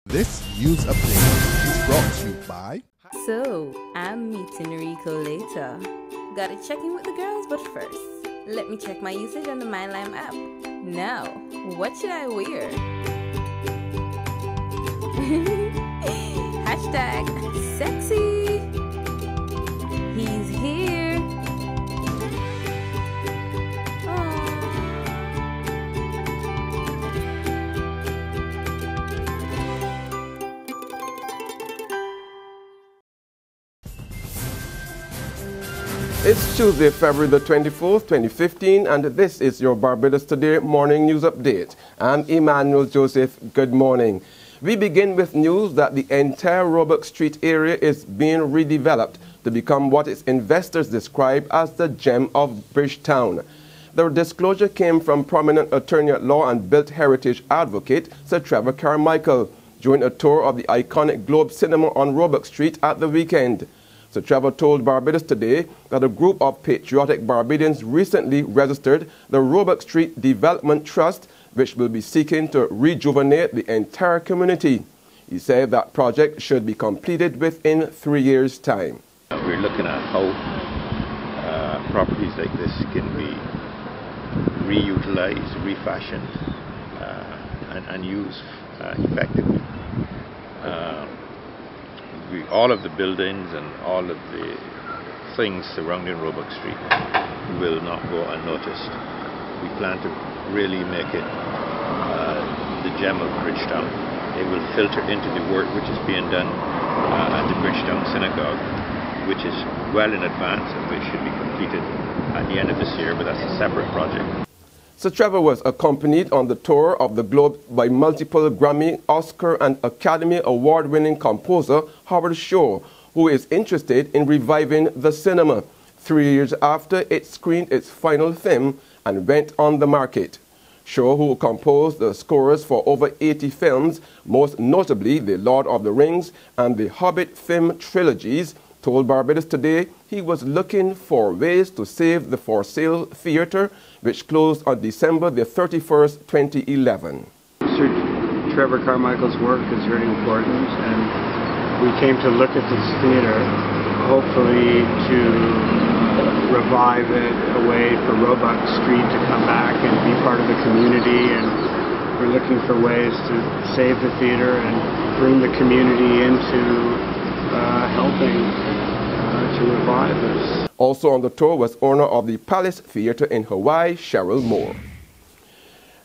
This news update is brought to you by... So, I'm meeting Rico later. Gotta check in with the girls, but first, let me check my usage on the MyLime app. Now, what should I wear? Hashtag sexy. He's here. It's Tuesday, February the 24th, 2015, and this is your Barbados Today morning news update. I'm Emmanuel Joseph. Good morning. We begin with news that the entire Roebuck Street area is being redeveloped to become what its investors describe as the gem of Bridgetown. The disclosure came from prominent attorney at law and built heritage advocate Sir Trevor Carmichael during a tour of the iconic Globe Cinema on Roebuck Street at the weekend. Sir Trevor told Barbados Today that a group of patriotic Barbadians recently registered the Roebuck Street Development Trust, which will be seeking to rejuvenate the entire community. He said that project should be completed within 3 years' time. We're looking at how properties like this can be reutilized, refashioned, and used effectively. All of the buildings and all of the things surrounding Roebuck Street will not go unnoticed. We plan to really make it the gem of Bridgetown. It will filter into the work which is being done at the Bridgetown Synagogue, which is well in advance and which should be completed at the end of this year, but that's a separate project. Sir Trevor was accompanied on the tour of the globe by multiple Grammy, Oscar and Academy Award-winning composer Howard Shore, who is interested in reviving the cinema 3 years after it screened its final film and went on the market. Shore, who composed the scores for over 80 films, most notably The Lord of the Rings and the Hobbit film trilogies, told Barbados Today he was looking for ways to save the For Sale Theatre, which closed on December the 31st, 2011. Sir Trevor Carmichael's work is very important, and we came to look at this theatre, hopefully to revive it, a way for Roebuck Street to come back and be part of the community, and we're looking for ways to save the theatre and bring the community into helping to revive this. Also on the tour was owner of the Palace Theatre in Hawaii, Cheryl Moore.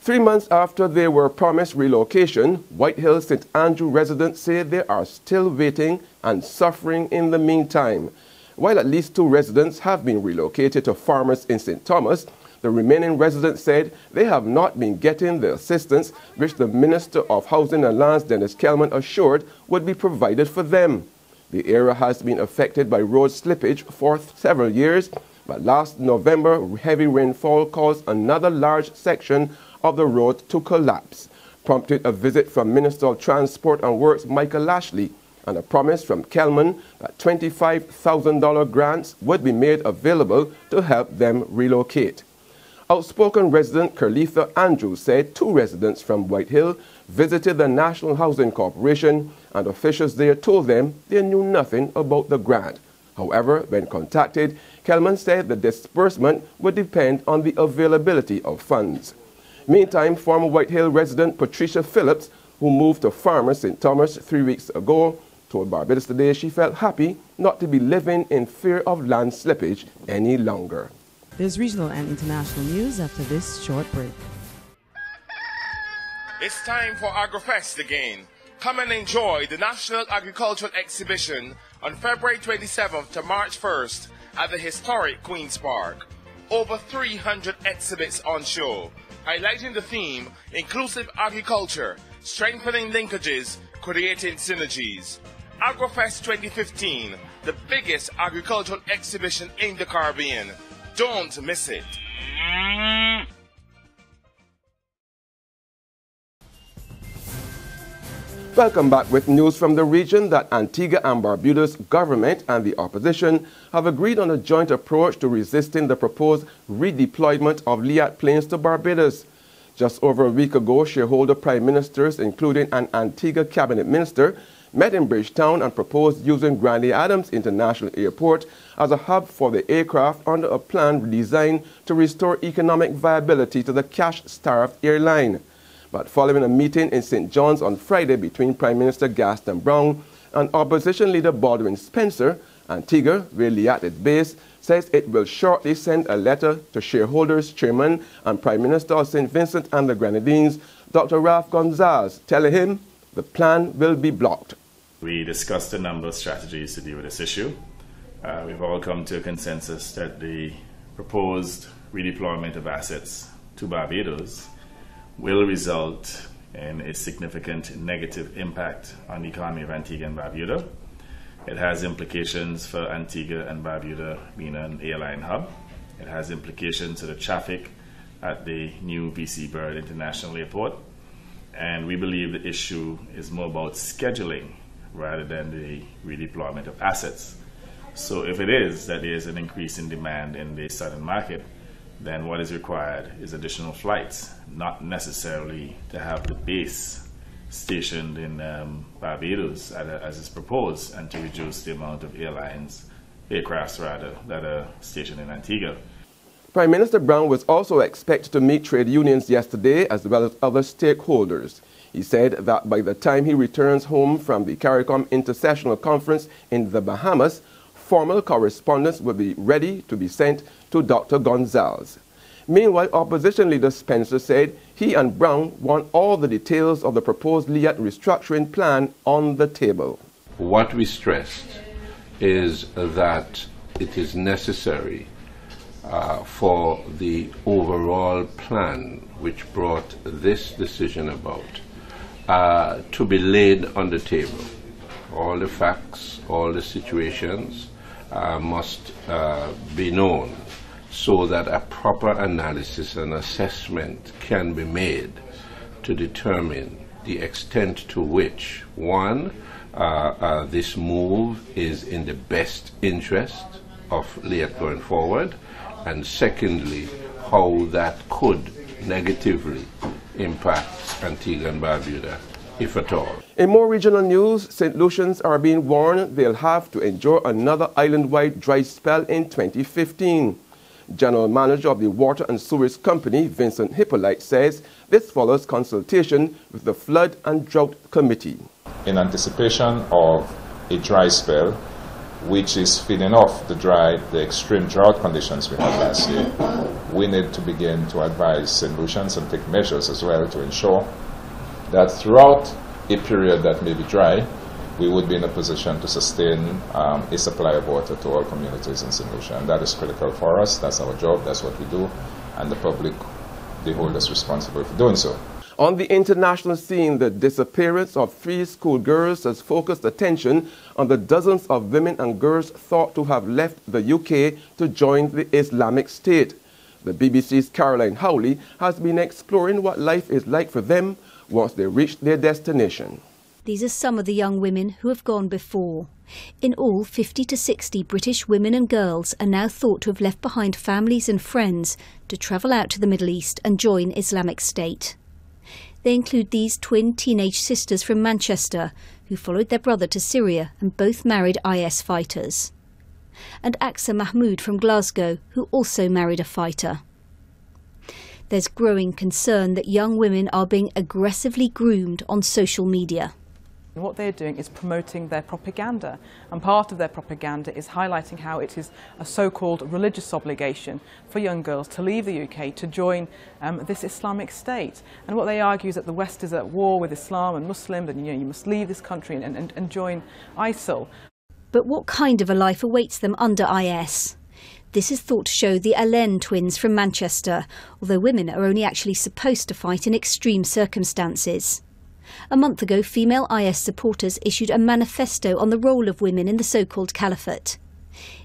3 months after they were promised relocation, White Hill St. Andrew residents say they are still waiting and suffering in the meantime. While at least 2 residents have been relocated to Farmers in St. Thomas, the remaining residents said they have not been getting the assistance which the Minister of Housing and Lands, Dennis Kelman, assured would be provided for them. The area has been affected by road slippage for several years, but last November, heavy rainfall caused another large section of the road to collapse, prompted a visit from Minister of Transport and Works Michael Lashley and a promise from Kelman that $25,000 grants would be made available to help them relocate. Outspoken resident Kerlitha Andrews said 2 residents from White Hill visited the National Housing Corporation, and officials there told them they knew nothing about the grant. However, when contacted, Kelman said the disbursement would depend on the availability of funds. Meantime, former White Hill resident Patricia Phillips, who moved to Farmers St. Thomas 3 weeks ago, told Barbados Today she felt happy not to be living in fear of land slippage any longer. There's regional and international news after this short break. It's time for AgriFest again. Come and enjoy the National Agricultural Exhibition on February 27th to March 1st at the historic Queen's Park. Over 300 exhibits on show, highlighting the theme, inclusive agriculture, strengthening linkages, creating synergies. AgriFest 2015, the biggest agricultural exhibition in the Caribbean. Don't miss it. Welcome back with news from the region that Antigua and Barbuda's government and the opposition have agreed on a joint approach to resisting the proposed redeployment of Liat planes to Barbados. Just over a week ago, shareholder prime ministers, including an Antigua cabinet minister, met in Bridgetown and proposed using Grandy Adams International Airport as a hub for the aircraft under a plan designed to restore economic viability to the cash-starved airline. But following a meeting in St. John's on Friday between Prime Minister Gaston Brown and Opposition Leader Baldwin Spencer, Antigua, where LIAT is based, says it will shortly send a letter to shareholders, Chairman and Prime Minister of St. Vincent and the Grenadines, Dr. Ralph Gonzalez, telling him the plan will be blocked. We discussed a number of strategies to deal with this issue. We've all come to a consensus that the proposed redeployment of assets to Barbados will result in a significant negative impact on the economy of Antigua and Barbuda. It has implications for Antigua and Barbuda being an airline hub. It has implications to the traffic at the new BC Bird International Airport. And we believe the issue is more about scheduling rather than the redeployment of assets. So if it is that there is an increase in demand in the southern market, then what is required is additional flights, not necessarily to have the base stationed in Barbados as is proposed, and to reduce the amount of aircrafts that are stationed in Antigua. Prime Minister Brown was also expected to meet trade unions yesterday as well as other stakeholders. He said that by the time he returns home from the CARICOM Intersessional Conference in the Bahamas, formal correspondence will be ready to be sent to Dr. Gonzalez. Meanwhile, Opposition Leader Spencer said he and Brown want all the details of the proposed LIAT restructuring plan on the table. What we stressed is that it is necessary for the overall plan which brought this decision about to be laid on the table. All the facts, all the situations must be known so that a proper analysis and assessment can be made to determine the extent to which, one, this move is in the best interest of LIAT going forward, and secondly, how that could negatively impact Antigua and Barbuda, if at all. In more regional news, St. Lucians are being warned they'll have to endure another island-wide dry spell in 2015. General Manager of the Water and Sewage Company, Vincent Hippolyte, says this follows consultation with the Flood and Drought Committee. In anticipation of a dry spell, which is feeding off the extreme drought conditions we had last year, we need to begin to advise St. Lucians and take measures as well to ensure that throughout a period that may be dry, we would be in a position to sustain a supply of water to all communities in St. Lucia. And that is critical for us. That's our job. That's what we do. And the public, they hold us responsible for doing so. On the international scene, the disappearance of 3 schoolgirls has focused attention on the dozens of women and girls thought to have left the UK to join the Islamic State. The BBC's Caroline Howley has been exploring what life is like for them once they reach their destination. These are some of the young women who have gone before. In all, 50 to 60 British women and girls are now thought to have left behind families and friends to travel out to the Middle East and join Islamic State. They include these twin teenage sisters from Manchester who followed their brother to Syria and both married IS fighters. And Aqsa Mahmood from Glasgow, who also married a fighter. There's growing concern that young women are being aggressively groomed on social media. What they're doing is promoting their propaganda, and part of their propaganda is highlighting how it is a so-called religious obligation for young girls to leave the UK to join this Islamic State. And what they argue is that the West is at war with Islam and Muslims, and you must leave this country and join ISIL. But what kind of a life awaits them under IS? This is thought to show the Allen twins from Manchester, although women are only actually supposed to fight in extreme circumstances. A month ago, female IS supporters issued a manifesto on the role of women in the so-called caliphate.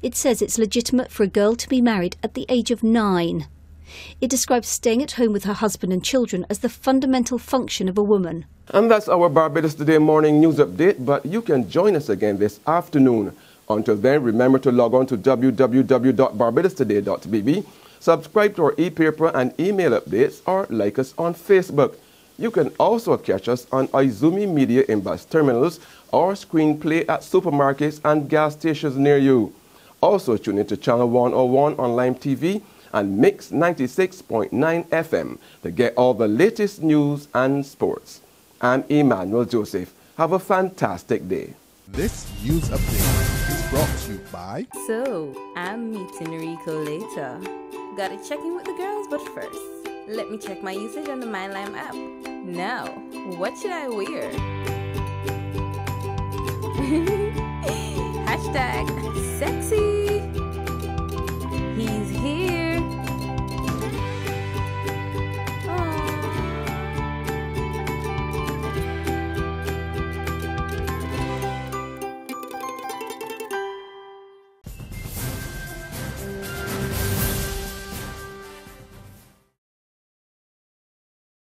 It says it's legitimate for a girl to be married at the age of 9. It describes staying at home with her husband and children as the fundamental function of a woman. And that's our Barbados Today morning news update, but you can join us again this afternoon. Until then, remember to log on to www.barbadostoday.bb, Subscribe to our e-paper and email updates or like us on Facebook. You can also catch us on Izumi Media in bus terminals or screenplay at supermarkets and gas stations near you. Also tune into Channel 101 on Lime TV and Mix 96.9 FM to get all the latest news and sports. I'm Emmanuel Joseph. Have a fantastic day. This news update is brought to you by... So, I'm meeting Rico later. Gotta check in with the girls, but first, let me check my usage on the MyLime app. Now, what should I wear? #sexy.